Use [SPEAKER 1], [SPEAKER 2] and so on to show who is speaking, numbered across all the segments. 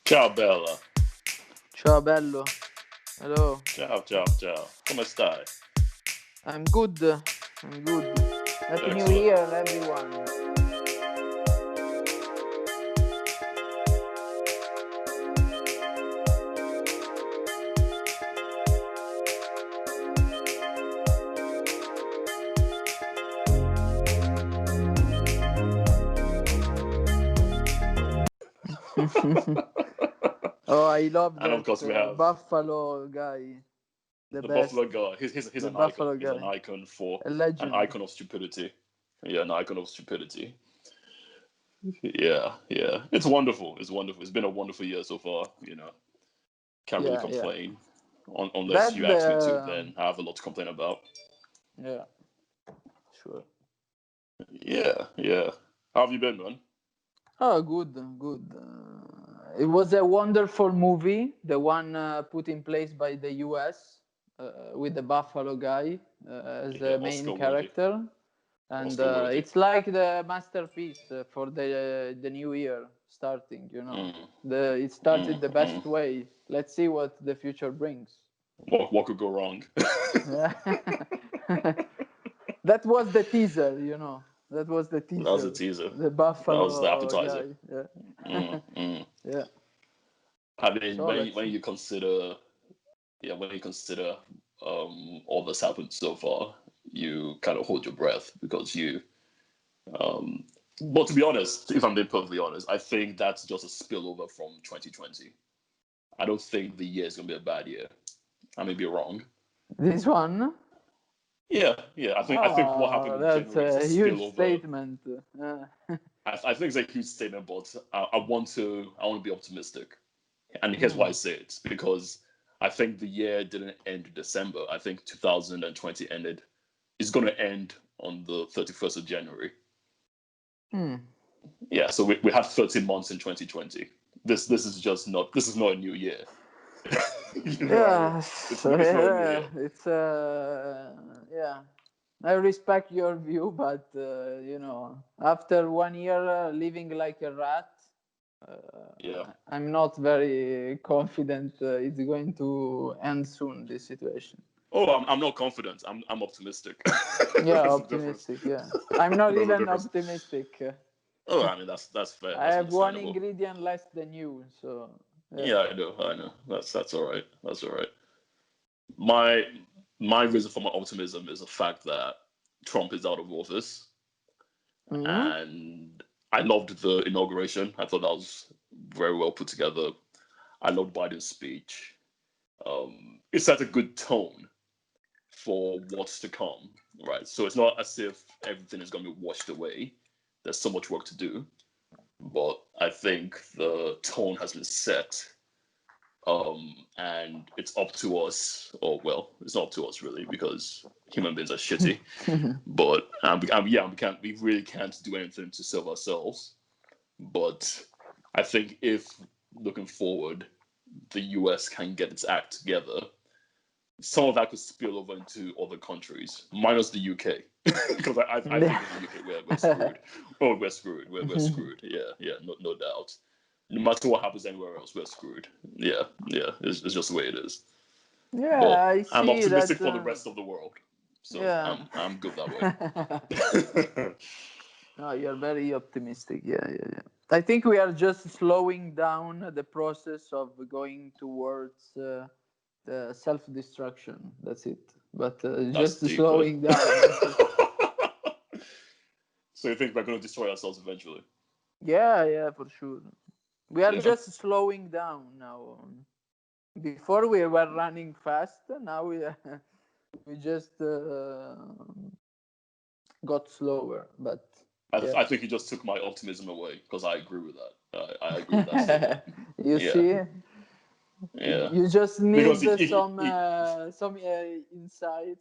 [SPEAKER 1] Ciao Bella.
[SPEAKER 2] Ciao bello. Hello.
[SPEAKER 1] Ciao, ciao, ciao. Come stai?
[SPEAKER 2] I'm good. I'm good. Happy New
[SPEAKER 1] Excellent.
[SPEAKER 2] Year, everyone. Oh, I love
[SPEAKER 1] And of
[SPEAKER 2] that
[SPEAKER 1] course we have
[SPEAKER 2] Buffalo guy. The
[SPEAKER 1] the
[SPEAKER 2] best.
[SPEAKER 1] Buffalo guy. He's
[SPEAKER 2] The
[SPEAKER 1] an icon.
[SPEAKER 2] Buffalo
[SPEAKER 1] He's an
[SPEAKER 2] guy.
[SPEAKER 1] icon for
[SPEAKER 2] A
[SPEAKER 1] an
[SPEAKER 2] legend.
[SPEAKER 1] icon of stupidity. Yeah, an icon of stupidity. Yeah, yeah. It's wonderful. It's wonderful. It's been a wonderful year so far. Can't really
[SPEAKER 2] Yeah.
[SPEAKER 1] complain. Unless
[SPEAKER 2] That
[SPEAKER 1] you ask me to, then I have a lot to complain about.
[SPEAKER 2] yeah, sure.
[SPEAKER 1] Yeah, yeah. How have you been, man?
[SPEAKER 2] Oh, good, good. It was a wonderful movie, the one put in place by the US with the Buffalo guy as
[SPEAKER 1] Yeah,
[SPEAKER 2] the main
[SPEAKER 1] Oscar worthy.
[SPEAKER 2] character. And
[SPEAKER 1] Oscar worthy.
[SPEAKER 2] it's like the masterpiece for the new year starting.
[SPEAKER 1] Mm,
[SPEAKER 2] It started the
[SPEAKER 1] mm.
[SPEAKER 2] best way. Let's see what the future brings.
[SPEAKER 1] What could go wrong?
[SPEAKER 2] That was the teaser. That was the
[SPEAKER 1] That was a
[SPEAKER 2] teaser.
[SPEAKER 1] teaser.
[SPEAKER 2] The
[SPEAKER 1] That was the
[SPEAKER 2] Buffalo
[SPEAKER 1] appetizer.
[SPEAKER 2] guy. Yeah.
[SPEAKER 1] Mm, mm.
[SPEAKER 2] Yeah.
[SPEAKER 1] I mean,
[SPEAKER 2] So let's
[SPEAKER 1] when
[SPEAKER 2] see.
[SPEAKER 1] you consider, when you consider all that's happened so far, you kind of hold your breath because you. But to be honest, if I'm being perfectly honest, I think that's just a spillover from 2020. I don't think the year is gonna be a bad year. I may be wrong.
[SPEAKER 2] This one?
[SPEAKER 1] Yeah, yeah. I think what happened
[SPEAKER 2] Oh,
[SPEAKER 1] in
[SPEAKER 2] that's
[SPEAKER 1] January is a
[SPEAKER 2] a huge
[SPEAKER 1] spillover.
[SPEAKER 2] statement.
[SPEAKER 1] I think it's a huge statement, but I want to be optimistic. And here's why I
[SPEAKER 2] Hmm.
[SPEAKER 1] say it because I think the year didn't end in December. I think 2020 ended. It's going to end on the 31st of January.
[SPEAKER 2] Hmm.
[SPEAKER 1] Yeah, so we had 13 months in 2020. This is not a new year. you know what I mean?
[SPEAKER 2] Yeah,
[SPEAKER 1] It's not a new year.
[SPEAKER 2] it's yeah. I respect your view, but after 1 year living like a rat,
[SPEAKER 1] Yeah.
[SPEAKER 2] I'm not very confident it's going to end soon. This situation.
[SPEAKER 1] Oh, I'm not confident. I'm optimistic.
[SPEAKER 2] Yeah,
[SPEAKER 1] That's the difference.
[SPEAKER 2] optimistic. Yeah, I'm not
[SPEAKER 1] That's the
[SPEAKER 2] even
[SPEAKER 1] difference.
[SPEAKER 2] optimistic.
[SPEAKER 1] Oh, I mean that's fair.
[SPEAKER 2] I
[SPEAKER 1] That's
[SPEAKER 2] have one
[SPEAKER 1] understandable.
[SPEAKER 2] ingredient less than you, so yeah.
[SPEAKER 1] Yeah, I know. I know. That's all right. That's all right. My my reason for my optimism is the fact that Trump is out of office,
[SPEAKER 2] Hmm.
[SPEAKER 1] and I loved the inauguration. I thought that was very well put together. I loved Biden's speech. It set a good tone for what's to come, right? So it's not as if everything is going to be washed away. There's so much work to do, but I think the tone has been set. And it's up to us, or well, it's not up to us really, because human beings are shitty. But yeah, we really can't do anything to save ourselves. But I think if looking forward, the US can get its act together, some of that could spill over into other countries, minus the UK, because I think in the UK we're screwed. Oh, we're screwed. We're screwed. Yeah, yeah, no doubt. No matter what happens anywhere else, we're screwed. Yeah, yeah, it's just the way it is.
[SPEAKER 2] Yeah,
[SPEAKER 1] But
[SPEAKER 2] I
[SPEAKER 1] I'm
[SPEAKER 2] see
[SPEAKER 1] optimistic
[SPEAKER 2] that.
[SPEAKER 1] for the rest of the world, so
[SPEAKER 2] Yeah.
[SPEAKER 1] I'm good that way.
[SPEAKER 2] No, you're very optimistic. Yeah, yeah, yeah. I think we are just slowing down the process of going towards the self-destruction. That's it. But
[SPEAKER 1] That's
[SPEAKER 2] just
[SPEAKER 1] deep.
[SPEAKER 2] slowing down. That's it.
[SPEAKER 1] So you think we're going to destroy ourselves eventually?
[SPEAKER 2] Yeah, yeah, for sure. We are
[SPEAKER 1] Yeah,
[SPEAKER 2] just slowing down now. Before we were running fast. Now we just got slower. But yeah.
[SPEAKER 1] I think you just took my optimism away because I agree with that. I agree with that statement.
[SPEAKER 2] You
[SPEAKER 1] Yeah,
[SPEAKER 2] see,
[SPEAKER 1] yeah.
[SPEAKER 2] you just
[SPEAKER 1] Because
[SPEAKER 2] need
[SPEAKER 1] it
[SPEAKER 2] some insights,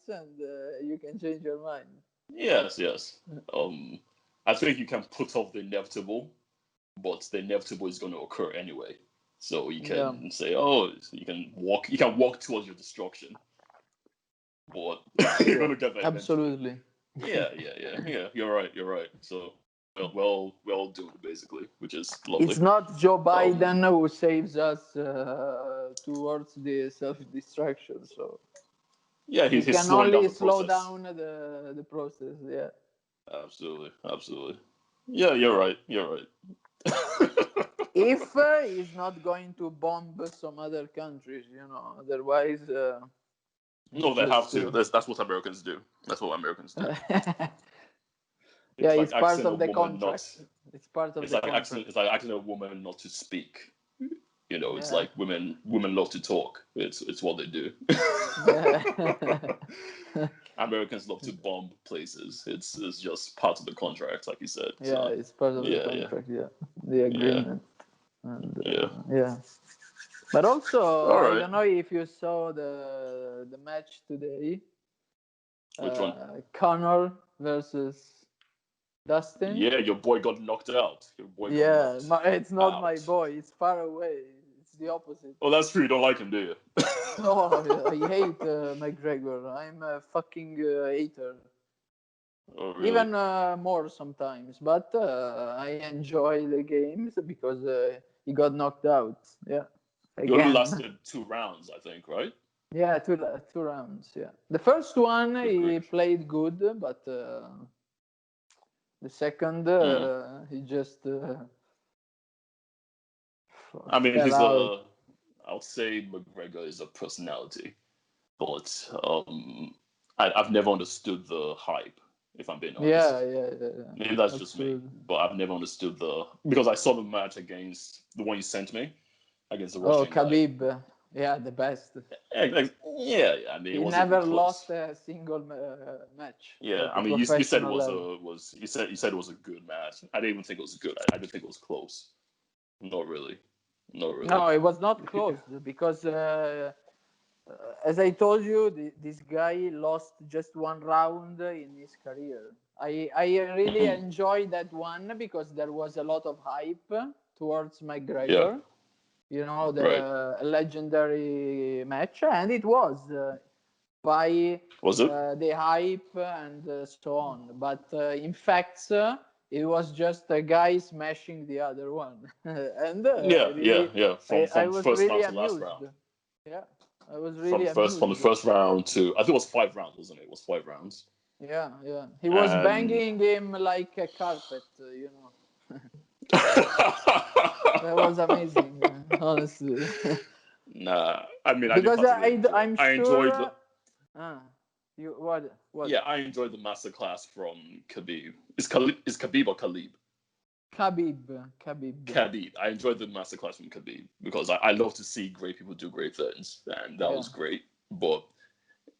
[SPEAKER 2] and you can change your mind.
[SPEAKER 1] yes, yes. I think you can put off the inevitable, but the inevitable is going to occur anyway. So you
[SPEAKER 2] Yeah,
[SPEAKER 1] can say, oh, you can walk towards your destruction, but you're going
[SPEAKER 2] yeah,
[SPEAKER 1] to get there eventually.
[SPEAKER 2] absolutely.
[SPEAKER 1] Yeah, yeah, yeah, yeah. You're right. You're right. So well doomed basically, which is
[SPEAKER 2] It's
[SPEAKER 1] lovely.
[SPEAKER 2] not Joe
[SPEAKER 1] Um,
[SPEAKER 2] Biden who saves us towards the self-destruction. So
[SPEAKER 1] yeah,
[SPEAKER 2] we
[SPEAKER 1] he's
[SPEAKER 2] can
[SPEAKER 1] slowing down
[SPEAKER 2] only
[SPEAKER 1] the
[SPEAKER 2] slow
[SPEAKER 1] process.
[SPEAKER 2] down the process. Yeah.
[SPEAKER 1] Absolutely, absolutely. Yeah, you're right. You're right.
[SPEAKER 2] If he's not going to bomb some other countries, otherwise
[SPEAKER 1] No,
[SPEAKER 2] it's
[SPEAKER 1] they have
[SPEAKER 2] just.
[SPEAKER 1] to. That's what Americans do. That's what Americans do.
[SPEAKER 2] Yeah,
[SPEAKER 1] It's like
[SPEAKER 2] it's part
[SPEAKER 1] asking a
[SPEAKER 2] of the
[SPEAKER 1] woman
[SPEAKER 2] contract.
[SPEAKER 1] not.
[SPEAKER 2] It's part of
[SPEAKER 1] It's
[SPEAKER 2] the
[SPEAKER 1] like
[SPEAKER 2] contract.
[SPEAKER 1] asking a woman not to speak. It's
[SPEAKER 2] Yeah.
[SPEAKER 1] like women love to talk. It's what they do.
[SPEAKER 2] Yeah.
[SPEAKER 1] Americans love to bomb places. It's just part of the contract, like you said.
[SPEAKER 2] Yeah,
[SPEAKER 1] So
[SPEAKER 2] it's part of the
[SPEAKER 1] yeah,
[SPEAKER 2] contract. Yeah, the
[SPEAKER 1] yeah,
[SPEAKER 2] agreement, and
[SPEAKER 1] yeah.
[SPEAKER 2] yeah. But also,
[SPEAKER 1] All
[SPEAKER 2] I
[SPEAKER 1] right.
[SPEAKER 2] don't know if you saw the match today.
[SPEAKER 1] Which one?
[SPEAKER 2] Connor versus Dustin.
[SPEAKER 1] Yeah, your boy got knocked out. Your boy got
[SPEAKER 2] Yeah,
[SPEAKER 1] knocked
[SPEAKER 2] it's not my
[SPEAKER 1] out.
[SPEAKER 2] boy. It's far away. It's the opposite.
[SPEAKER 1] Oh, that's true. You don't like him, do you?
[SPEAKER 2] No, I hate McGregor. I'm a fucking hater.
[SPEAKER 1] Oh, really?
[SPEAKER 2] Even more sometimes, but I enjoy the games because he got knocked out. Yeah,
[SPEAKER 1] He only
[SPEAKER 2] again.
[SPEAKER 1] lasted 2 rounds, I think, right?
[SPEAKER 2] Yeah, two rounds. Yeah, the first one
[SPEAKER 1] Good
[SPEAKER 2] he
[SPEAKER 1] grief.
[SPEAKER 2] played good, but the second
[SPEAKER 1] Mm.
[SPEAKER 2] he just
[SPEAKER 1] I mean,
[SPEAKER 2] fell out.
[SPEAKER 1] I would say McGregor is a personality, but I've never understood the hype, if I'm being
[SPEAKER 2] Yeah,
[SPEAKER 1] honest.
[SPEAKER 2] yeah, yeah, yeah.
[SPEAKER 1] Maybe that's just me,
[SPEAKER 2] Absolutely.
[SPEAKER 1] but I've never understood because I saw the match against the one you sent me against the
[SPEAKER 2] Oh,
[SPEAKER 1] Russian guy.
[SPEAKER 2] Khabib. Yeah, the best.
[SPEAKER 1] Yeah. I mean, it
[SPEAKER 2] He
[SPEAKER 1] wasn't even
[SPEAKER 2] never lost
[SPEAKER 1] close.
[SPEAKER 2] a single match
[SPEAKER 1] Yeah,
[SPEAKER 2] at
[SPEAKER 1] I
[SPEAKER 2] the
[SPEAKER 1] mean, you said it
[SPEAKER 2] professional
[SPEAKER 1] was
[SPEAKER 2] level.
[SPEAKER 1] a was you said it was a good match. I didn't even think it was good. I didn't think it was close. Not really. Not really.
[SPEAKER 2] No, it was not close because, as I told you, this guy lost just one round in his career. I really
[SPEAKER 1] Mhm.
[SPEAKER 2] enjoyed that one because there was a lot of hype towards
[SPEAKER 1] Yeah.
[SPEAKER 2] McGregor.
[SPEAKER 1] Right.
[SPEAKER 2] The legendary match, and it was by
[SPEAKER 1] Was it?
[SPEAKER 2] the hype and so on. But in fact, it was just a guy smashing the other one, and
[SPEAKER 1] Yeah.
[SPEAKER 2] I
[SPEAKER 1] From
[SPEAKER 2] was
[SPEAKER 1] first
[SPEAKER 2] really
[SPEAKER 1] round to last
[SPEAKER 2] amused.
[SPEAKER 1] round.
[SPEAKER 2] Yeah, I was really
[SPEAKER 1] From the
[SPEAKER 2] amused.
[SPEAKER 1] first round to I think it was 5 rounds, wasn't it? It was 5 rounds.
[SPEAKER 2] Yeah, yeah. He was
[SPEAKER 1] And
[SPEAKER 2] banging him like a carpet. That was amazing, honestly.
[SPEAKER 1] nah, I mean, I didn't
[SPEAKER 2] Because
[SPEAKER 1] particularly enjoy.
[SPEAKER 2] I'm
[SPEAKER 1] I enjoyed the
[SPEAKER 2] sure. You what?
[SPEAKER 1] Yeah, I enjoyed the masterclass from Khabib. Is Khabib or Khalib?
[SPEAKER 2] Khabib.
[SPEAKER 1] Khabib. I enjoyed the masterclass from Khabib because I love to see great people do great things, and that
[SPEAKER 2] Yeah.
[SPEAKER 1] was great. But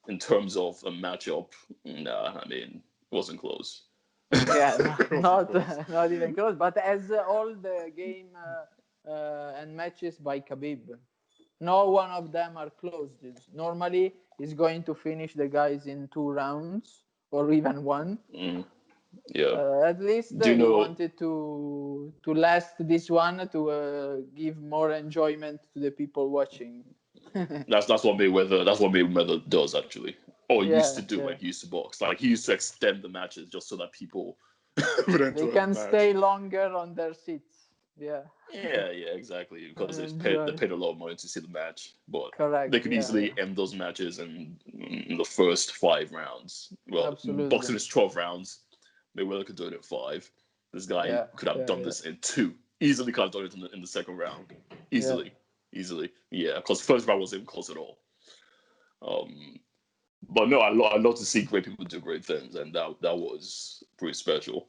[SPEAKER 1] in terms of a matchup, nah, I mean, it wasn't close.
[SPEAKER 2] Yeah,
[SPEAKER 1] It wasn't
[SPEAKER 2] not
[SPEAKER 1] close.
[SPEAKER 2] not even close. But as all the game and matches by Khabib, no one of them are closed. Normally, he's going to finish the guys in 2 rounds or even one.
[SPEAKER 1] Mm, yeah.
[SPEAKER 2] At least
[SPEAKER 1] Do you
[SPEAKER 2] he
[SPEAKER 1] know?
[SPEAKER 2] wanted to last this one to give more enjoyment to the people watching.
[SPEAKER 1] That's what Mayweather does actually, or used to
[SPEAKER 2] Yeah,
[SPEAKER 1] do when
[SPEAKER 2] yeah.
[SPEAKER 1] he used to box. Like he used to extend the matches just so that people would
[SPEAKER 2] They
[SPEAKER 1] enjoy the
[SPEAKER 2] can stay
[SPEAKER 1] match.
[SPEAKER 2] longer on their seats. Yeah.
[SPEAKER 1] Yeah, exactly.
[SPEAKER 2] And
[SPEAKER 1] Because they
[SPEAKER 2] enjoy.
[SPEAKER 1] paid a lot of money to see the match, but they
[SPEAKER 2] Correct.
[SPEAKER 1] could
[SPEAKER 2] Yeah, yeah.
[SPEAKER 1] easily end those matches in the first 5 rounds. Well,
[SPEAKER 2] Absolutely.
[SPEAKER 1] boxing is 12 rounds. Mayweather could do it in 5. This guy
[SPEAKER 2] Yeah,
[SPEAKER 1] could have
[SPEAKER 2] yeah,
[SPEAKER 1] done
[SPEAKER 2] yeah.
[SPEAKER 1] this in 2. Easily could have done it in the second round.
[SPEAKER 2] Yeah.
[SPEAKER 1] Easily. Yeah, because first round wasn't close at all. Um, but no, I love to see great people do great things, and that was pretty special.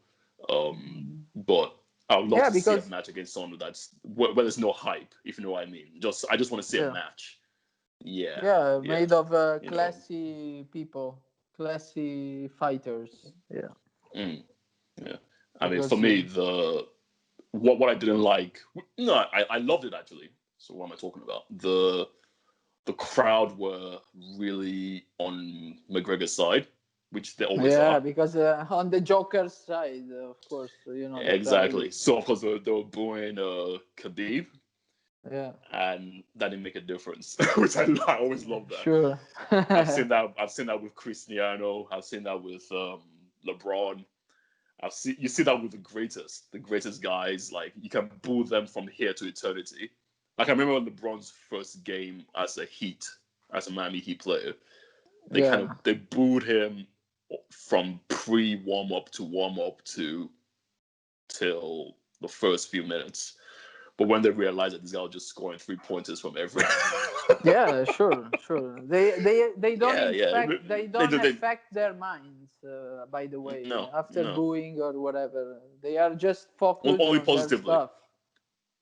[SPEAKER 1] But I would love
[SPEAKER 2] Yeah,
[SPEAKER 1] to see a
[SPEAKER 2] because
[SPEAKER 1] match against someone that's where there's no hype, if you know what I mean. I just want to see a
[SPEAKER 2] yeah,
[SPEAKER 1] match. Yeah,
[SPEAKER 2] yeah,
[SPEAKER 1] yeah,
[SPEAKER 2] made of
[SPEAKER 1] you know.
[SPEAKER 2] classy people, classy fighters. Yeah,
[SPEAKER 1] Mm, yeah. I mean, for
[SPEAKER 2] because
[SPEAKER 1] me, the what I didn't like. No, I loved it actually. So what am I talking about? The crowd were really on McGregor's side, which they always
[SPEAKER 2] yeah,
[SPEAKER 1] are.
[SPEAKER 2] because on the Joker's side, of course, the crowd
[SPEAKER 1] Exactly.
[SPEAKER 2] is.
[SPEAKER 1] So of course they were booing Khabib,
[SPEAKER 2] Yeah,
[SPEAKER 1] and that didn't make a difference, which I always love that.
[SPEAKER 2] sure.
[SPEAKER 1] I've seen that. I've seen that with Cristiano. I've seen that with LeBron. you see that with the greatest guys. Like you can boo them from here to eternity. Like I remember LeBron's first game as a Miami Heat player.
[SPEAKER 2] Yeah.
[SPEAKER 1] They booed him from pre warm up to warm up to till the first few minutes. But when they realized that this guy was just scoring 3-pointers from every
[SPEAKER 2] Yeah, sure, sure. They don't
[SPEAKER 1] yeah,
[SPEAKER 2] they don't affect their minds. By the way,
[SPEAKER 1] no,
[SPEAKER 2] after
[SPEAKER 1] no,
[SPEAKER 2] booing or whatever, they are just focused
[SPEAKER 1] only
[SPEAKER 2] on their
[SPEAKER 1] positively,
[SPEAKER 2] stuff.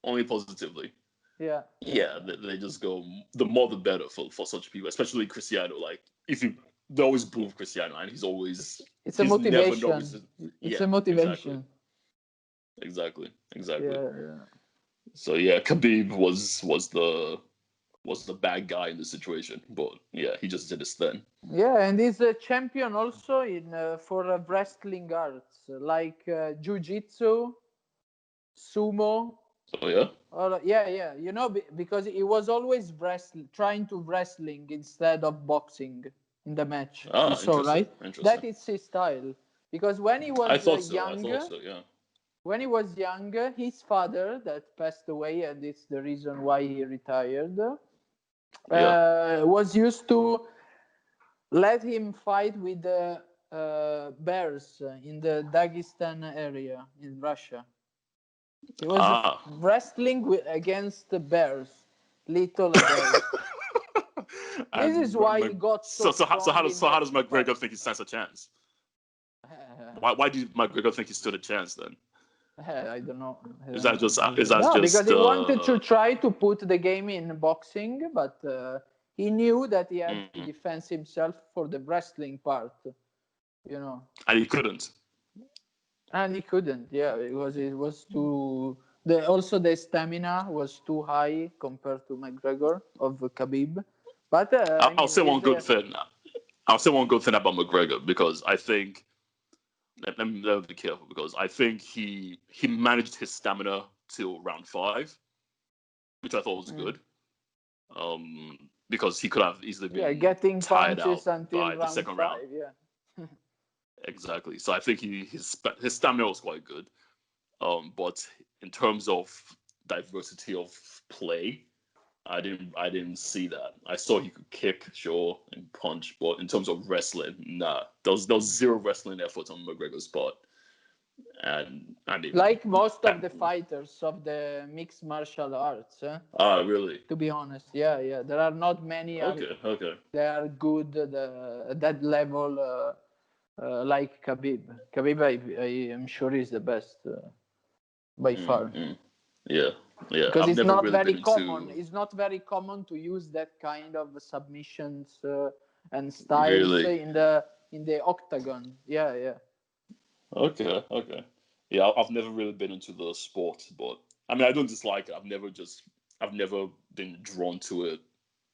[SPEAKER 1] only positively.
[SPEAKER 2] Yeah, yeah,
[SPEAKER 1] Yeah, they just go the more the better for such people, especially Cristiano. Like if you they always boo Cristiano, and
[SPEAKER 2] it's a
[SPEAKER 1] he's never
[SPEAKER 2] motivation.
[SPEAKER 1] noticed.
[SPEAKER 2] It's
[SPEAKER 1] Yeah,
[SPEAKER 2] a
[SPEAKER 1] exactly,
[SPEAKER 2] motivation.
[SPEAKER 1] exactly.
[SPEAKER 2] Yeah, yeah.
[SPEAKER 1] So yeah, Khabib was the bad guy in the situation, but yeah, he just did his thing.
[SPEAKER 2] Yeah, and he's a champion also in for wrestling arts like jiu-jitsu, sumo.
[SPEAKER 1] So yeah,
[SPEAKER 2] Or yeah, yeah, because he was always trying to wrestling instead of boxing in the match. You saw,
[SPEAKER 1] interesting,
[SPEAKER 2] right? That
[SPEAKER 1] interesting.
[SPEAKER 2] is his style. Because when he was
[SPEAKER 1] I
[SPEAKER 2] young,
[SPEAKER 1] thought so. Yeah.
[SPEAKER 2] his father that passed away, and it's the reason why he retired,
[SPEAKER 1] Yeah.
[SPEAKER 2] was used to let him fight with the bears in the Dagestan area in Russia. He was
[SPEAKER 1] Ah.
[SPEAKER 2] wrestling against the bears, little bears. This is
[SPEAKER 1] And
[SPEAKER 2] why he got so strong in
[SPEAKER 1] how
[SPEAKER 2] that
[SPEAKER 1] does McGregor
[SPEAKER 2] fight.
[SPEAKER 1] think he stands a chance? Why do McGregor think he stood a chance then?
[SPEAKER 2] I don't know. I
[SPEAKER 1] Is
[SPEAKER 2] don't
[SPEAKER 1] that
[SPEAKER 2] know.
[SPEAKER 1] just
[SPEAKER 2] No, because he wanted to try to put the game in boxing, but he knew that he had to defend himself for the wrestling part,
[SPEAKER 1] and he couldn't?
[SPEAKER 2] And he couldn't, yeah, because it was too. Also, the stamina was too high compared to McGregor of Khabib. But I
[SPEAKER 1] I'll
[SPEAKER 2] mean,
[SPEAKER 1] say one
[SPEAKER 2] he's
[SPEAKER 1] good thing. I'll say one good thing about McGregor because I think let me be careful because I think he managed his stamina till round 5, which I thought was good. Because he could have easily been
[SPEAKER 2] getting
[SPEAKER 1] tired
[SPEAKER 2] punches
[SPEAKER 1] out
[SPEAKER 2] until
[SPEAKER 1] by the
[SPEAKER 2] round
[SPEAKER 1] second round.
[SPEAKER 2] five. Yeah,
[SPEAKER 1] Exactly. So I think his stamina was quite good. But in terms of diversity of play, I didn't see that. I saw he could kick, sure, and punch, but in terms of wrestling, nah. There was zero wrestling effort on McGregor's part. And I mean,
[SPEAKER 2] like most of the fighters of the mixed martial arts.
[SPEAKER 1] really?
[SPEAKER 2] To be honest, yeah, yeah, there are not many.
[SPEAKER 1] Okay, okay.
[SPEAKER 2] They are good at that level, like Khabib. Khabib, I am sure is the best by far.
[SPEAKER 1] Yeah, yeah.
[SPEAKER 2] Because
[SPEAKER 1] I've
[SPEAKER 2] it's
[SPEAKER 1] never
[SPEAKER 2] not
[SPEAKER 1] really
[SPEAKER 2] very
[SPEAKER 1] been
[SPEAKER 2] common.
[SPEAKER 1] into
[SPEAKER 2] It's not very common to use that kind of submissions and styles
[SPEAKER 1] really.
[SPEAKER 2] in the octagon. Yeah, yeah.
[SPEAKER 1] Okay, okay. Yeah, I've never really been into the sport, but I mean, I don't dislike it. I've never been drawn to it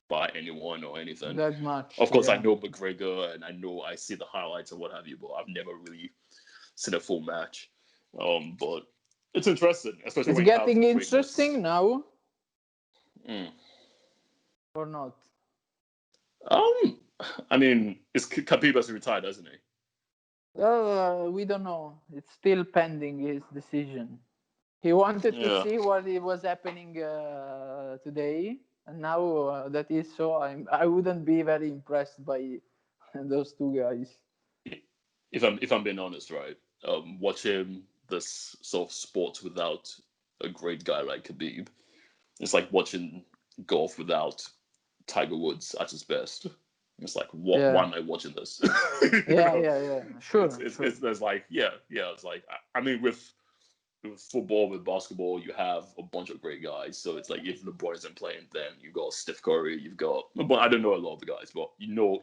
[SPEAKER 1] by anyone or anything.
[SPEAKER 2] That much.
[SPEAKER 1] Of course, I
[SPEAKER 2] Yeah.
[SPEAKER 1] know McGregor and I see the highlights and what have you, but I've never really seen a full match. But it's interesting, especially
[SPEAKER 2] It's
[SPEAKER 1] when you have
[SPEAKER 2] getting
[SPEAKER 1] greatness.
[SPEAKER 2] interesting now
[SPEAKER 1] Mm.
[SPEAKER 2] or not?
[SPEAKER 1] Um, I mean, it's Khabib retired, hasn't he?
[SPEAKER 2] We don't know. It's still pending his decision. He wanted to
[SPEAKER 1] Yeah.
[SPEAKER 2] see what it was happening today, and now that is so, I wouldn't be very impressed by those two guys.
[SPEAKER 1] If I'm being honest, right? Watching this sort of sport without a great guy like Khabib, it's like watching golf without Tiger Woods at his best. It's like, what? Why
[SPEAKER 2] Yeah,
[SPEAKER 1] am I watching this?
[SPEAKER 2] yeah, yeah, yeah. Sure, sure.
[SPEAKER 1] It's there's like, yeah. It's like, I mean, with football, with basketball, you have a bunch of great guys. So it's like if LeBron isn't playing, then you've got Steph Curry, you've got. But I don't know a lot of the guys, but you know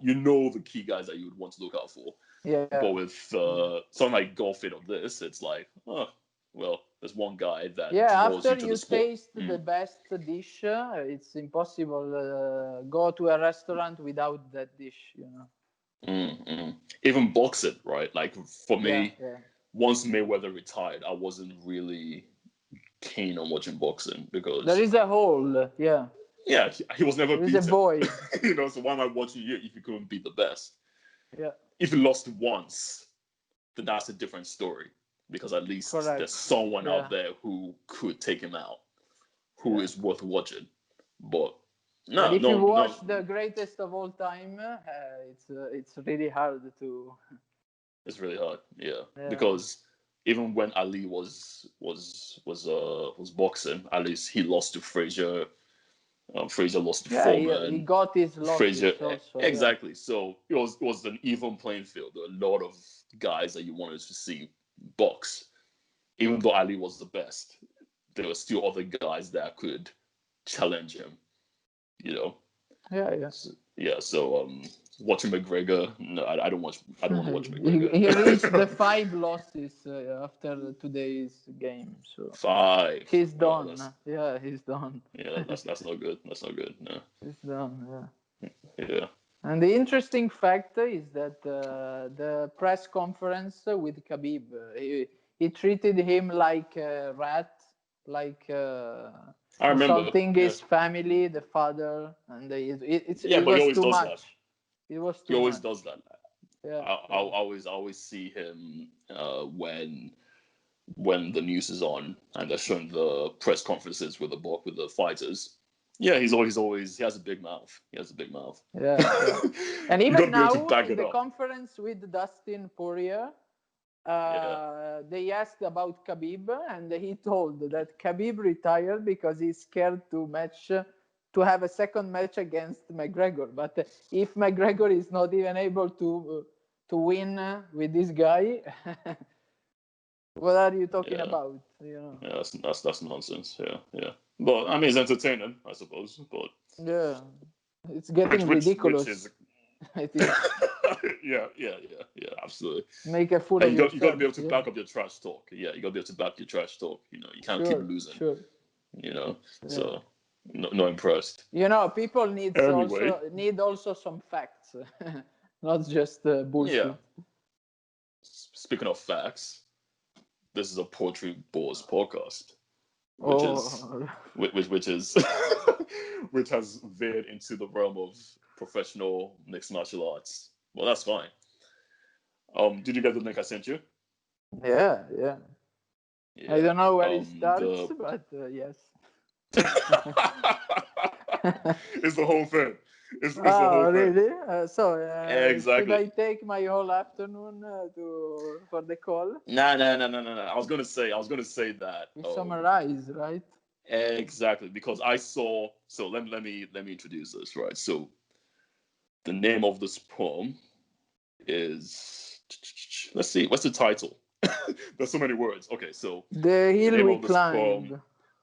[SPEAKER 1] the key guys that you would want to look out for. But
[SPEAKER 2] Yeah,
[SPEAKER 1] with something like golfing or this, it's like, oh, well, there's one guy that
[SPEAKER 2] yeah.
[SPEAKER 1] draws
[SPEAKER 2] After
[SPEAKER 1] you to the
[SPEAKER 2] you
[SPEAKER 1] sport.
[SPEAKER 2] taste the best dish, it's impossible go to a restaurant without that dish.
[SPEAKER 1] Even boxing, right? Like for
[SPEAKER 2] Yeah,
[SPEAKER 1] me,
[SPEAKER 2] yeah.
[SPEAKER 1] once Mayweather retired, I wasn't really keen on watching boxing
[SPEAKER 2] There
[SPEAKER 1] because
[SPEAKER 2] is a hole. Yeah,
[SPEAKER 1] yeah, he was never
[SPEAKER 2] there is a
[SPEAKER 1] beaten.
[SPEAKER 2] void.
[SPEAKER 1] So why am I watching you if you couldn't beat the best?
[SPEAKER 2] Yeah,
[SPEAKER 1] If you lost once, then that's a different story. because at least
[SPEAKER 2] Correct.
[SPEAKER 1] there's someone
[SPEAKER 2] Yeah.
[SPEAKER 1] out there who could take him out, who
[SPEAKER 2] Yeah.
[SPEAKER 1] is worth watching. But
[SPEAKER 2] But
[SPEAKER 1] no,
[SPEAKER 2] if you
[SPEAKER 1] no, no.
[SPEAKER 2] watch the greatest of all time, it's really hard to.
[SPEAKER 1] It's really hard, yeah,
[SPEAKER 2] Yeah.
[SPEAKER 1] because even when Ali was boxing, at least he lost to Frazier. Frazier lost to
[SPEAKER 2] Yeah, he
[SPEAKER 1] Foreman.
[SPEAKER 2] got his
[SPEAKER 1] Frazier,
[SPEAKER 2] losses also. Yeah.
[SPEAKER 1] exactly. So it was an even playing field. There were a lot of guys that you wanted to see box. Even though Ali was the best, there were still other guys that could challenge him. You know.
[SPEAKER 2] Yeah, yeah.
[SPEAKER 1] So, yeah. So watching McGregor, no, I don't watch. I don't want to watch
[SPEAKER 2] he,
[SPEAKER 1] McGregor.
[SPEAKER 2] he reached the 5 losses after today's game, so
[SPEAKER 1] Five.
[SPEAKER 2] he's
[SPEAKER 1] Oh,
[SPEAKER 2] done. Yeah, he's done.
[SPEAKER 1] yeah. That's not good. That's not good. No.
[SPEAKER 2] He's done. Yeah.
[SPEAKER 1] Yeah.
[SPEAKER 2] And the interesting fact is that the press conference with Khabib, he treated him like a rat, like
[SPEAKER 1] I remember.
[SPEAKER 2] insulting
[SPEAKER 1] Yeah.
[SPEAKER 2] his family, the father, and
[SPEAKER 1] Yeah,
[SPEAKER 2] it
[SPEAKER 1] but he
[SPEAKER 2] was
[SPEAKER 1] always
[SPEAKER 2] too
[SPEAKER 1] does that.
[SPEAKER 2] much. It was
[SPEAKER 1] He
[SPEAKER 2] too
[SPEAKER 1] always
[SPEAKER 2] much.
[SPEAKER 1] does that.
[SPEAKER 2] Yeah,
[SPEAKER 1] I
[SPEAKER 2] yeah.
[SPEAKER 1] always see him when the news is on and they're showing the press conferences with the fighters. Yeah, he's always he has a big mouth. He has a big mouth.
[SPEAKER 2] Yeah, yeah. And
[SPEAKER 1] You got
[SPEAKER 2] even
[SPEAKER 1] to be able to
[SPEAKER 2] now
[SPEAKER 1] back
[SPEAKER 2] in
[SPEAKER 1] it
[SPEAKER 2] the
[SPEAKER 1] up.
[SPEAKER 2] conference with Dustin Poirier,
[SPEAKER 1] Yeah.
[SPEAKER 2] they asked about Khabib, and he told that Khabib retired because he's scared to have a second match against McGregor. But if McGregor is not even able to win with this guy, what are you talking
[SPEAKER 1] Yeah.
[SPEAKER 2] about? You know?
[SPEAKER 1] Yeah. That's nonsense. Yeah. Yeah. But I mean, it's entertaining, I suppose. But
[SPEAKER 2] Yeah, it's getting
[SPEAKER 1] which is
[SPEAKER 2] ridiculous. It is.
[SPEAKER 1] yeah, absolutely.
[SPEAKER 2] Make a fool
[SPEAKER 1] And
[SPEAKER 2] of
[SPEAKER 1] you got to be
[SPEAKER 2] yourself.
[SPEAKER 1] able to
[SPEAKER 2] Yeah,
[SPEAKER 1] back up your trash talk. Yeah, you got to be able to back your trash talk. You can't keep
[SPEAKER 2] sure,
[SPEAKER 1] losing.
[SPEAKER 2] sure. Yeah.
[SPEAKER 1] So not impressed.
[SPEAKER 2] People
[SPEAKER 1] Anyway,
[SPEAKER 2] need also some facts, not just
[SPEAKER 1] yeah.
[SPEAKER 2] bullshit.
[SPEAKER 1] Speaking of facts, this is a poetry boys podcast, which is
[SPEAKER 2] Oh,
[SPEAKER 1] which is which has veered into the realm of professional mixed martial arts. Well, that's fine. Did you get the link I sent you?
[SPEAKER 2] yeah, yeah. I
[SPEAKER 1] Yeah.
[SPEAKER 2] don't know where it starts,
[SPEAKER 1] The
[SPEAKER 2] but yes.
[SPEAKER 1] It's the whole thing. It's the whole
[SPEAKER 2] Oh,
[SPEAKER 1] thing.
[SPEAKER 2] really? Should
[SPEAKER 1] Exactly.
[SPEAKER 2] I take my whole afternoon to for the call?
[SPEAKER 1] No. I was gonna say that.
[SPEAKER 2] We summarize, right?
[SPEAKER 1] Exactly, because I saw. So let me introduce this, right? So the name of this poem is. Let's see. What's the title? There's so many words. Okay, so
[SPEAKER 2] The
[SPEAKER 1] the
[SPEAKER 2] hill
[SPEAKER 1] name
[SPEAKER 2] we
[SPEAKER 1] of this poem,
[SPEAKER 2] climb.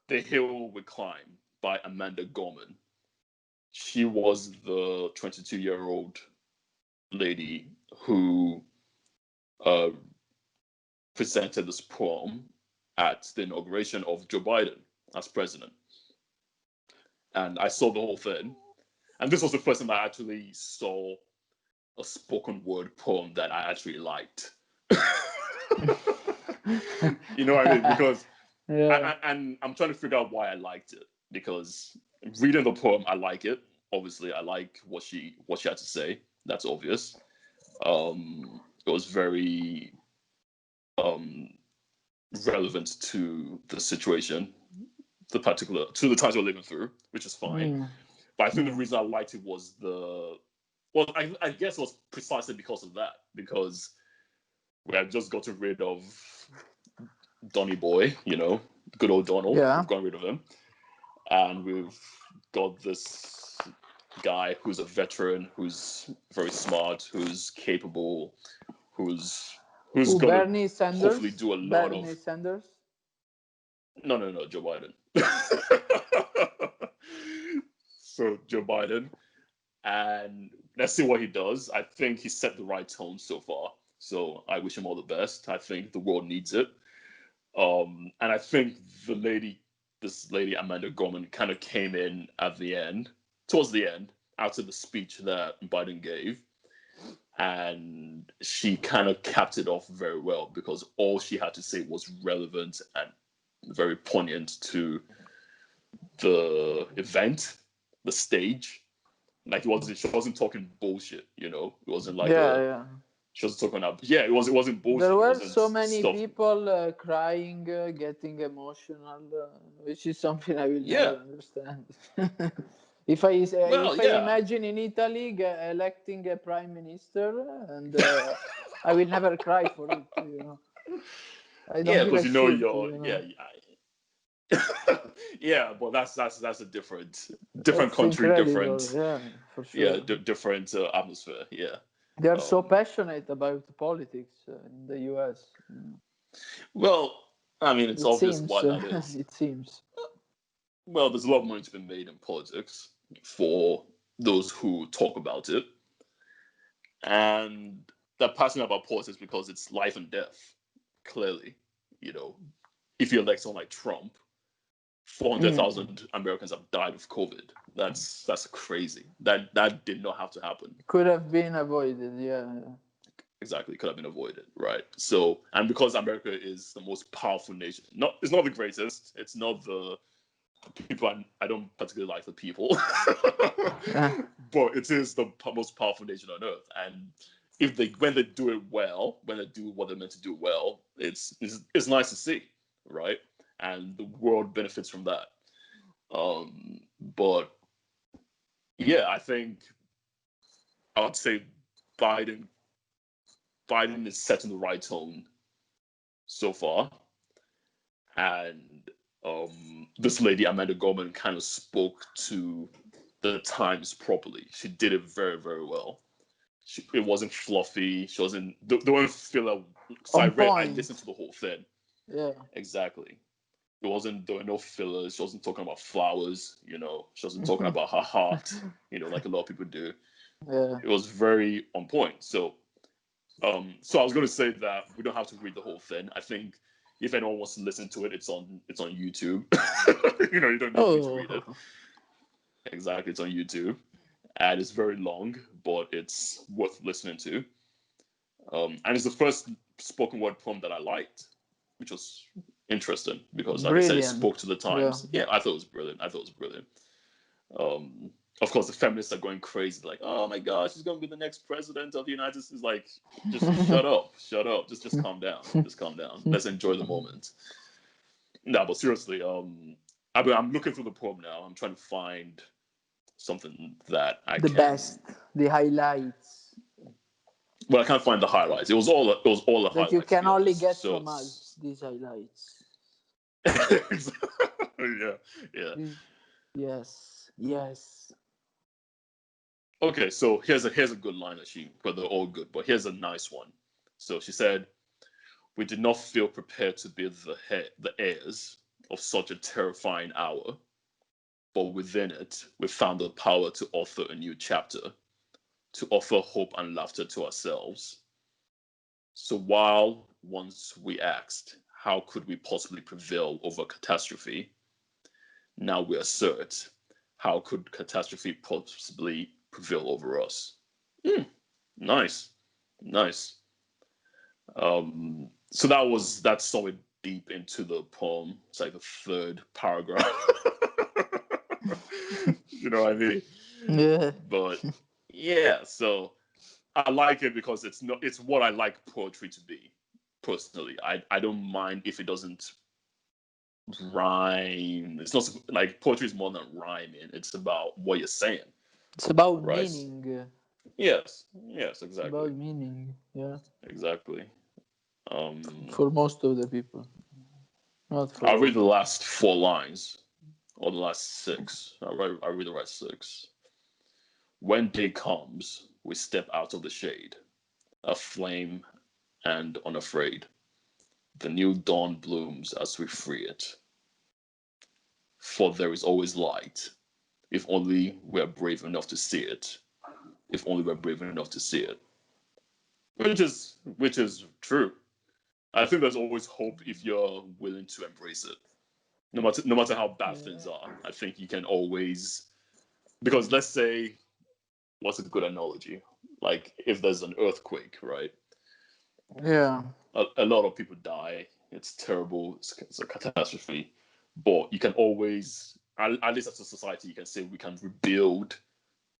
[SPEAKER 1] "The Hill We Climb" by Amanda Gorman. She was the 22-year-old lady who uh, presented this poem at the inauguration of Joe Biden as president. And I saw the whole thing. And this was the first time I actually saw a spoken word poem that I actually liked. You know what I mean? Because
[SPEAKER 2] Yeah.
[SPEAKER 1] and I'm trying to figure out why I liked it. Because reading the poem, I like it. Obviously, I like what she had to say. That's obvious. It was very relevant to the situation, to the times we're living through, which is fine.
[SPEAKER 2] Mm.
[SPEAKER 1] But I think the
[SPEAKER 2] Mm.
[SPEAKER 1] reason I liked it was I guess it was precisely because of that, because we had just gotten rid of Donny Boy, good old Donald.
[SPEAKER 2] Yeah.
[SPEAKER 1] We've gotten rid of him, and we've got this guy who's a veteran, who's very smart, who's capable, who's
[SPEAKER 2] Who?
[SPEAKER 1] gonna
[SPEAKER 2] Bernie
[SPEAKER 1] hopefully
[SPEAKER 2] Sanders?
[SPEAKER 1] do a lot
[SPEAKER 2] Bernie
[SPEAKER 1] of.
[SPEAKER 2] Sanders?
[SPEAKER 1] No, Joe Biden. So Joe Biden, and let's see what he does. I think he set the right tone so far. So I wish him all the best. I think the world needs it. And I think this lady Amanda Gorman, kind of came in at the end, towards the end, after the speech that Biden gave, and she kind of capped it off very well because all she had to say was relevant and very poignant to the event, the stage. Like she wasn't talking bullshit. It wasn't like
[SPEAKER 2] Yeah,
[SPEAKER 1] a
[SPEAKER 2] yeah.
[SPEAKER 1] She was talking about, yeah, it wasn't bullshit.
[SPEAKER 2] There
[SPEAKER 1] It
[SPEAKER 2] were
[SPEAKER 1] wasn't
[SPEAKER 2] so many
[SPEAKER 1] stuff.
[SPEAKER 2] people crying, getting emotional, which is something I will
[SPEAKER 1] Yeah.
[SPEAKER 2] never understand. If
[SPEAKER 1] Well,
[SPEAKER 2] I
[SPEAKER 1] yeah.
[SPEAKER 2] imagine in Italy electing a prime minister, and I will never cry for it. I don't
[SPEAKER 1] Yeah,
[SPEAKER 2] give a
[SPEAKER 1] because you know
[SPEAKER 2] shit.
[SPEAKER 1] you're, yeah, yeah, but that's a different
[SPEAKER 2] That's
[SPEAKER 1] country,
[SPEAKER 2] incredible.
[SPEAKER 1] different,
[SPEAKER 2] Yeah, for
[SPEAKER 1] yeah,
[SPEAKER 2] sure.
[SPEAKER 1] different atmosphere. Yeah.
[SPEAKER 2] They are so
[SPEAKER 1] Um,
[SPEAKER 2] passionate about politics in the US.
[SPEAKER 1] well, I mean, it's
[SPEAKER 2] It
[SPEAKER 1] obvious
[SPEAKER 2] seems.
[SPEAKER 1] why that is.
[SPEAKER 2] It seems.
[SPEAKER 1] Well, there's a lot of money to be made in politics for those who talk about it, and they're passionate about politics because it's life and death. Clearly, you know, if you elect someone like Trump, 400,000 Americans have died of COVID. That's crazy. That did not have to happen.
[SPEAKER 2] Could have been avoided. Yeah.
[SPEAKER 1] Exactly, could have been avoided, right? So, and because America is the most powerful nation, it's not the greatest. It's not the people. I don't particularly like the people, but it is the most powerful nation on earth. And if when they do it well, when they do what they're meant to do well, it's nice to see, right? And the world benefits from that. But yeah, I think I would say Biden Biden is setting the right tone so far, and this lady Amanda Gorman kind of spoke to the times properly. She did it very, very well. It wasn't fluffy. She wasn't. There weren't filler. So
[SPEAKER 2] On
[SPEAKER 1] I
[SPEAKER 2] point.
[SPEAKER 1] listened to the whole thing.
[SPEAKER 2] Yeah.
[SPEAKER 1] Exactly. It wasn't. There were no fillers. She wasn't talking about flowers. She wasn't talking about her heart. Like a lot of people do.
[SPEAKER 2] Yeah.
[SPEAKER 1] It was very on point. So I was going to say that we don't have to read the whole thing. I think if anyone wants to listen to it, it's on YouTube. You don't need me to read it.
[SPEAKER 2] Oh.
[SPEAKER 1] Exactly, it's on YouTube, and it's very long, but it's worth listening to. And it's the first spoken word poem that I liked, which was interesting because, like I said, it
[SPEAKER 2] Brilliant.
[SPEAKER 1] spoke to the
[SPEAKER 2] Yeah.
[SPEAKER 1] times. Yeah, I thought it was brilliant. Of course, the feminists are going crazy, like, "Oh my gosh, she's going to be the next president of the United States." Like, just shut up, just calm down, Let's enjoy the moment. No, but seriously, I'm looking through the poem now. I'm trying to find something that I
[SPEAKER 2] The
[SPEAKER 1] can.
[SPEAKER 2] best. The highlights
[SPEAKER 1] Well, I can't find the highlights. It was all the
[SPEAKER 2] that you
[SPEAKER 1] highlights, to
[SPEAKER 2] can
[SPEAKER 1] be
[SPEAKER 2] only
[SPEAKER 1] honest.
[SPEAKER 2] get
[SPEAKER 1] So,
[SPEAKER 2] from us. These highlights.
[SPEAKER 1] yeah, yeah.
[SPEAKER 2] Yes. Yes.
[SPEAKER 1] Okay, so here's a good line that but they're all good. But here's a nice one. So she said, "We did not feel prepared to be the heirs of such a terrifying hour, but within it, we found the power to author a new chapter, to offer hope and laughter to ourselves. So while once we asked, how could we possibly prevail over catastrophe? Now we assert, how could catastrophe possibly prevail over us?" Nice, nice. So that's somewhere deep into the poem. It's like the third paragraph. You know what I mean?
[SPEAKER 2] Yeah.
[SPEAKER 1] But yeah, so I like it because it's what I like poetry to be. Personally, I don't mind if it doesn't rhyme. It's not like poetry is more than rhyming. It's about what you're saying,
[SPEAKER 2] It's about
[SPEAKER 1] right?
[SPEAKER 2] meaning.
[SPEAKER 1] Yes,
[SPEAKER 2] It's
[SPEAKER 1] exactly,
[SPEAKER 2] about meaning. Yeah.
[SPEAKER 1] exactly. Um,
[SPEAKER 2] For most of the people, not for
[SPEAKER 1] I'll read
[SPEAKER 2] all.
[SPEAKER 1] the last four lines or the last six. I'll read the last six. When day comes, we step out of the shade, aflame and unafraid. The new dawn blooms as we free it. For there is always light, if only we're brave enough to see it. If only we're brave enough to see it. Which is true. I think there's always hope if you're willing to embrace it. No matter how bad things
[SPEAKER 2] Yeah.
[SPEAKER 1] are. I think you can always, because let's say, what's a good analogy? Like if there's an earthquake, right?
[SPEAKER 2] Yeah.
[SPEAKER 1] A lot of people die. It's terrible. It's a catastrophe. But you can always, at least as a society, you can say we can rebuild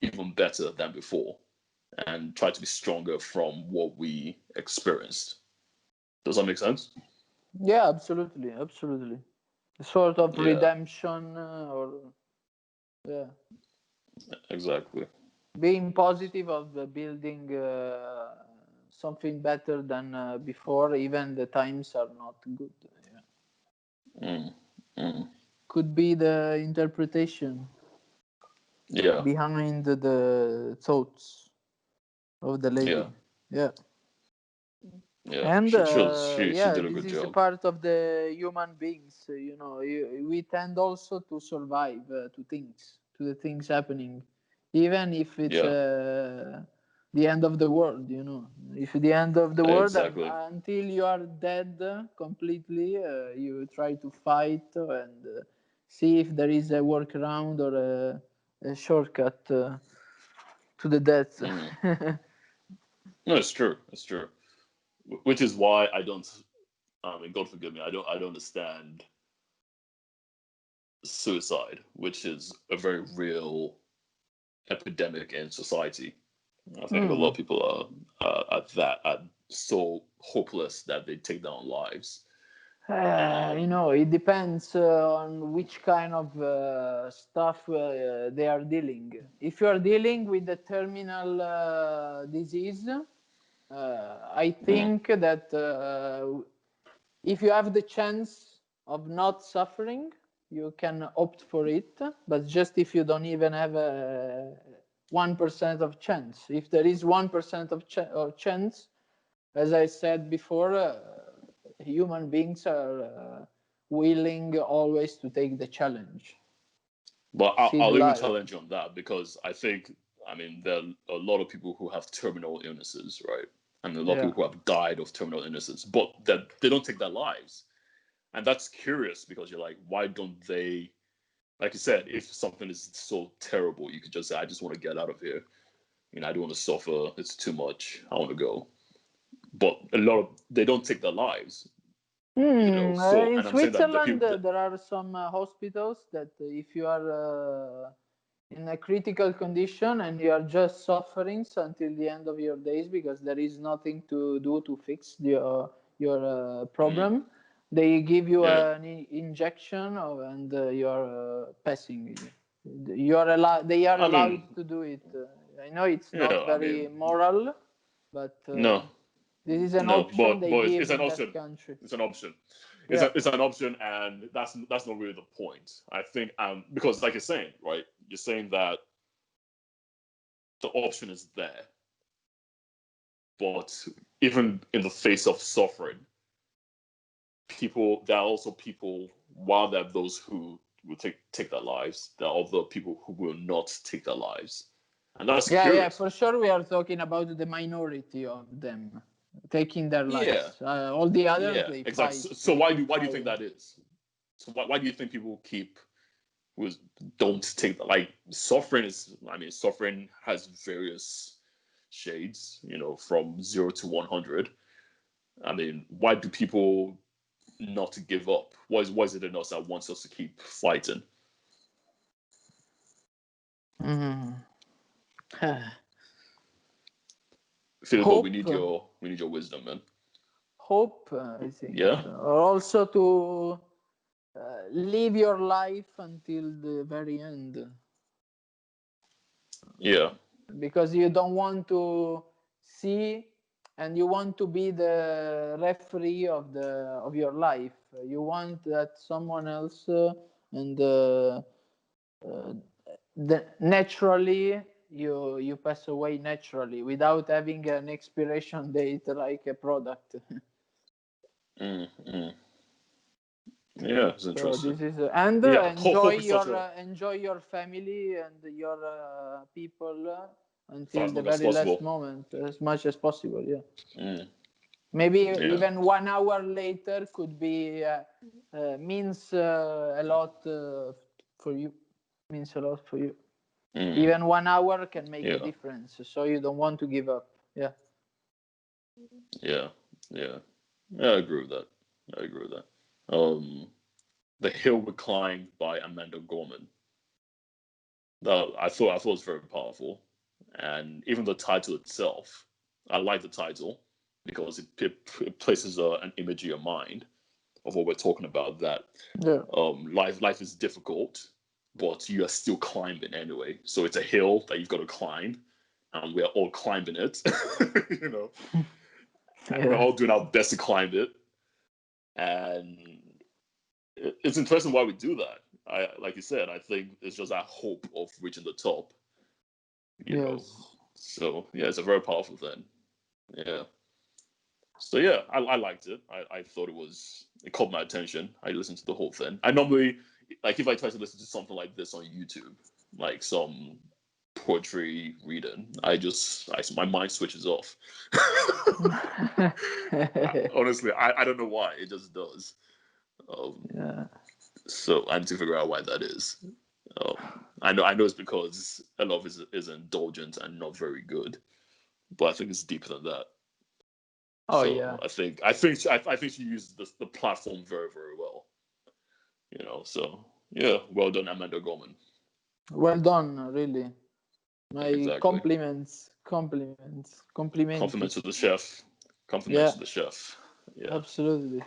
[SPEAKER 1] even better than before. and try to be stronger from what we experienced. Does that make sense?
[SPEAKER 2] Yeah, absolutely, absolutely. A sort of
[SPEAKER 1] Yeah,
[SPEAKER 2] redemption, or yeah,
[SPEAKER 1] exactly.
[SPEAKER 2] being positive of building something better than before, even the times are not good. Yeah.
[SPEAKER 1] Mm, mm,
[SPEAKER 2] Could be the interpretation
[SPEAKER 1] yeah,
[SPEAKER 2] behind the thoughts of the
[SPEAKER 1] yeah,
[SPEAKER 2] lady. Yeah.
[SPEAKER 1] yeah.
[SPEAKER 2] And
[SPEAKER 1] She
[SPEAKER 2] yeah,
[SPEAKER 1] did a
[SPEAKER 2] this
[SPEAKER 1] good
[SPEAKER 2] is a
[SPEAKER 1] job.
[SPEAKER 2] part of the human beings. We tend also to survive to the things happening, even if it's
[SPEAKER 1] Yeah,
[SPEAKER 2] the end of the world. If the end of the world,
[SPEAKER 1] exactly.
[SPEAKER 2] until you are dead completely, you try to fight and see if there is a workaround or a shortcut to the death.
[SPEAKER 1] Mm. No, it's true. It's true. Which is why I don't. I mean, God forgive me. I don't understand suicide, which is a very real epidemic in society. I think a lot of
[SPEAKER 2] Mm.
[SPEAKER 1] people are so hopeless that they take their own lives. Um,
[SPEAKER 2] It depends on which kind of stuff they are dealing. If you are dealing with the terminal disease, I
[SPEAKER 1] mm,
[SPEAKER 2] think that if you have the chance of not suffering, you can opt for it. But just if you don't even have a 1% of chance, if there is 1% of chance, as I said before, human beings are willing always to take the challenge,
[SPEAKER 1] but
[SPEAKER 2] see the
[SPEAKER 1] I'll even
[SPEAKER 2] light.
[SPEAKER 1] challenge you on that because I think, I mean, there are a lot of people who have terminal illnesses, right? And a lot of
[SPEAKER 2] Yeah.
[SPEAKER 1] people who have died of terminal illnesses, but that they don't take their lives. And that's curious because you're like, why don't they? Like you said, if something is so terrible, you could just say, I just want to get out of here. I don't want to suffer. It's too much. I want to go. But a lot of they don't take their lives. So,
[SPEAKER 2] In
[SPEAKER 1] and I'm saying that the
[SPEAKER 2] Switzerland,
[SPEAKER 1] people,
[SPEAKER 2] there are some hospitals that if you are in a critical condition and you are just suffering until the end of your days because there is nothing to do to fix your
[SPEAKER 1] mm,
[SPEAKER 2] problem, they give you
[SPEAKER 1] yeah,
[SPEAKER 2] an injection and you are passing. You are allowed. They are
[SPEAKER 1] I mean,
[SPEAKER 2] allowed to do it. I know it's not
[SPEAKER 1] yeah, I
[SPEAKER 2] very
[SPEAKER 1] mean,
[SPEAKER 2] moral, but
[SPEAKER 1] no,
[SPEAKER 2] this is an
[SPEAKER 1] no,
[SPEAKER 2] option
[SPEAKER 1] but
[SPEAKER 2] they
[SPEAKER 1] it's
[SPEAKER 2] give
[SPEAKER 1] an
[SPEAKER 2] in that
[SPEAKER 1] option.
[SPEAKER 2] country.
[SPEAKER 1] It's an option.
[SPEAKER 2] Yeah.
[SPEAKER 1] It's an option, and that's not really the point. I think because like you're saying, right? You're saying that the option is there, but even in the face of suffering, there are also people. While there are those who will take their lives, there are other people who will not take their lives, and that's
[SPEAKER 2] Yeah, yeah,
[SPEAKER 1] curious.
[SPEAKER 2] for sure. We are talking about the minority of them taking their
[SPEAKER 1] Yeah,
[SPEAKER 2] lives. All the others,
[SPEAKER 1] yeah,
[SPEAKER 2] they
[SPEAKER 1] exactly.
[SPEAKER 2] fight.
[SPEAKER 1] So
[SPEAKER 2] They keep
[SPEAKER 1] why do you think
[SPEAKER 2] fighting.
[SPEAKER 1] that is? So why do you think people keep who don't take like suffering is? I mean, suffering has various shades. From 0 to 100. I mean, why do people not give up? Why is it in us that wants us to keep fighting?
[SPEAKER 2] Mm.
[SPEAKER 1] Filippo,
[SPEAKER 2] Hope,
[SPEAKER 1] we need your wisdom, man.
[SPEAKER 2] hope. I think
[SPEAKER 1] Yeah,
[SPEAKER 2] also to live your life until the very end,
[SPEAKER 1] yeah,
[SPEAKER 2] because you don't want to see and you want to be the referee of your life. You want that someone else and uh, naturally you pass away naturally without having an expiration date like a product.
[SPEAKER 1] mm. Yeah, it's
[SPEAKER 2] So
[SPEAKER 1] interesting.
[SPEAKER 2] this is and
[SPEAKER 1] Yeah,
[SPEAKER 2] enjoy
[SPEAKER 1] hope is such a
[SPEAKER 2] enjoy your family and your people
[SPEAKER 1] for
[SPEAKER 2] until
[SPEAKER 1] as
[SPEAKER 2] the
[SPEAKER 1] long as
[SPEAKER 2] very last
[SPEAKER 1] possible.
[SPEAKER 2] moment as much as possible. Yeah,
[SPEAKER 1] Mm,
[SPEAKER 2] maybe
[SPEAKER 1] yeah,
[SPEAKER 2] even 1 hour later could be means a lot for you, means a lot for you.
[SPEAKER 1] mm,
[SPEAKER 2] Even 1 hour can make a
[SPEAKER 1] yeah,
[SPEAKER 2] difference, so you don't want to give up. Yeah.
[SPEAKER 1] yeah, yeah. Yeah, I agree with that. I agree with that. The Hill We Climbed by Amanda Gorman. That I thought it was very powerful, And even the title itself, I like the title because it places an image in your mind of what we're talking about. That
[SPEAKER 2] Yeah.
[SPEAKER 1] life is difficult, but you are still climbing anyway. So it's a hill that you've got to climb, and we're all climbing it. you know, and we're
[SPEAKER 2] Yeah.
[SPEAKER 1] all doing our best to climb it. And it's interesting why we do that. Like you said, I think it's just our hope of reaching the top.
[SPEAKER 2] Yes.
[SPEAKER 1] So yeah, it's a very powerful thing. Yeah. So yeah, I liked it. I thought it caught my attention. I listened to the whole thing. I normally, like, if I try to listen to something like this on YouTube, like some poetry reading, my mind switches off. Honestly, I don't know why. It just does.
[SPEAKER 2] Yeah.
[SPEAKER 1] So I need to figure out why that is. I know it's because a lot of it is indulgent and not very good, but I think it's deeper than that.
[SPEAKER 2] Oh
[SPEAKER 1] So
[SPEAKER 2] yeah.
[SPEAKER 1] I think she used the platform very, very well. So yeah, well done, Amanda Gorman.
[SPEAKER 2] Well done, really. My
[SPEAKER 1] Exactly.
[SPEAKER 2] complimenti.
[SPEAKER 1] Compliments to the chef. Compliments
[SPEAKER 2] Yeah,
[SPEAKER 1] to the chef. Yeah,
[SPEAKER 2] absolutely,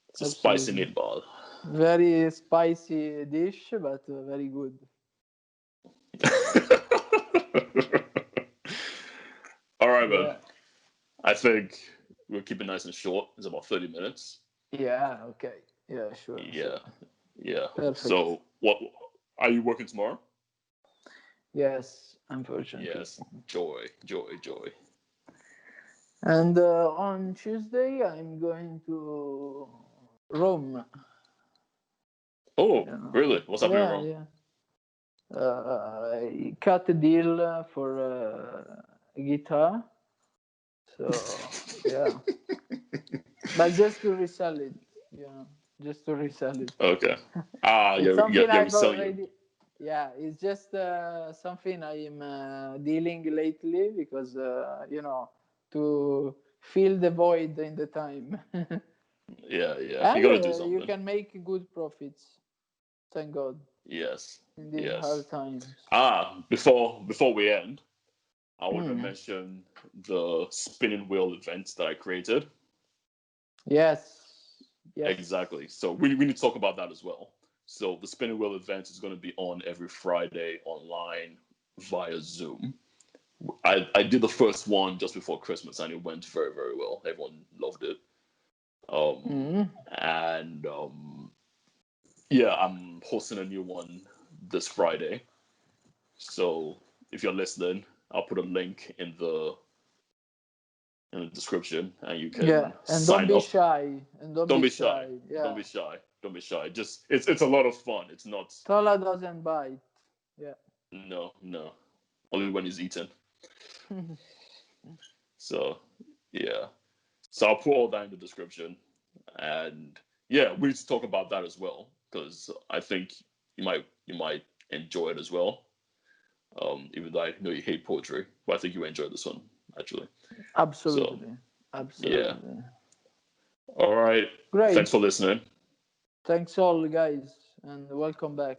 [SPEAKER 1] it's a spicy
[SPEAKER 2] absolutely.
[SPEAKER 1] meatball.
[SPEAKER 2] Very spicy dish, but very good.
[SPEAKER 1] All right, man.
[SPEAKER 2] Yeah.
[SPEAKER 1] I think we'll keep it nice and short. It's about 30 minutes.
[SPEAKER 2] Yeah. Okay. Yeah. Sure. Sure.
[SPEAKER 1] Yeah, yeah.
[SPEAKER 2] Perfect.
[SPEAKER 1] So, what are you working tomorrow?
[SPEAKER 2] Yes. Unfortunately.
[SPEAKER 1] Yes. Joy, joy, joy.
[SPEAKER 2] And on Tuesday, I'm going to Rome.
[SPEAKER 1] Oh,
[SPEAKER 2] Yeah.
[SPEAKER 1] really? What's happening
[SPEAKER 2] Yeah.
[SPEAKER 1] wrong?
[SPEAKER 2] Yeah. I cut a deal for a guitar. So yeah, but just to resell it, you know, just to resell it.
[SPEAKER 1] Okay. Ah,
[SPEAKER 2] It's
[SPEAKER 1] yeah,
[SPEAKER 2] something
[SPEAKER 1] yeah.
[SPEAKER 2] I've
[SPEAKER 1] Reselling you.
[SPEAKER 2] already. Yeah, it's just something I'm dealing lately because to fill the void in the time,
[SPEAKER 1] Yeah, yeah. You
[SPEAKER 2] and
[SPEAKER 1] got to do
[SPEAKER 2] you
[SPEAKER 1] something.
[SPEAKER 2] can make good profits. Thank God
[SPEAKER 1] Yes,
[SPEAKER 2] in these hard
[SPEAKER 1] yes.
[SPEAKER 2] times.
[SPEAKER 1] Before we end, I want to
[SPEAKER 2] Hmm.
[SPEAKER 1] mention the spinning wheel event that I created.
[SPEAKER 2] Yes, yes,
[SPEAKER 1] Exactly. So we need to talk about that as well. So the spinning wheel event is going to be on every Friday online via Zoom. I did the first one just before Christmas and it went very, very well. Everyone loved it.
[SPEAKER 2] mm.
[SPEAKER 1] And yeah, I'm hosting a new one this Friday. So if you're listening, I'll put a link in the description and you
[SPEAKER 2] Yeah,
[SPEAKER 1] can
[SPEAKER 2] and don't
[SPEAKER 1] sign
[SPEAKER 2] be
[SPEAKER 1] up.
[SPEAKER 2] shy, and don't
[SPEAKER 1] Don't
[SPEAKER 2] be
[SPEAKER 1] be shy.
[SPEAKER 2] shy.
[SPEAKER 1] Don't
[SPEAKER 2] Yeah,
[SPEAKER 1] be shy. Don't be shy. Just it's a lot of fun. It's not.
[SPEAKER 2] Tola doesn't bite. Yeah.
[SPEAKER 1] No, no. Only when he's eating. So yeah. So I'll put all that in the description. And yeah, we need to talk about that as well. Because I think you might enjoy it as well. Even though I know you hate poetry. But I think you enjoy this one, actually. So
[SPEAKER 2] Absolutely,
[SPEAKER 1] yeah.
[SPEAKER 2] absolutely.
[SPEAKER 1] All right. Thanks
[SPEAKER 2] Great.
[SPEAKER 1] for listening.
[SPEAKER 2] Thanks all, guys, and welcome back.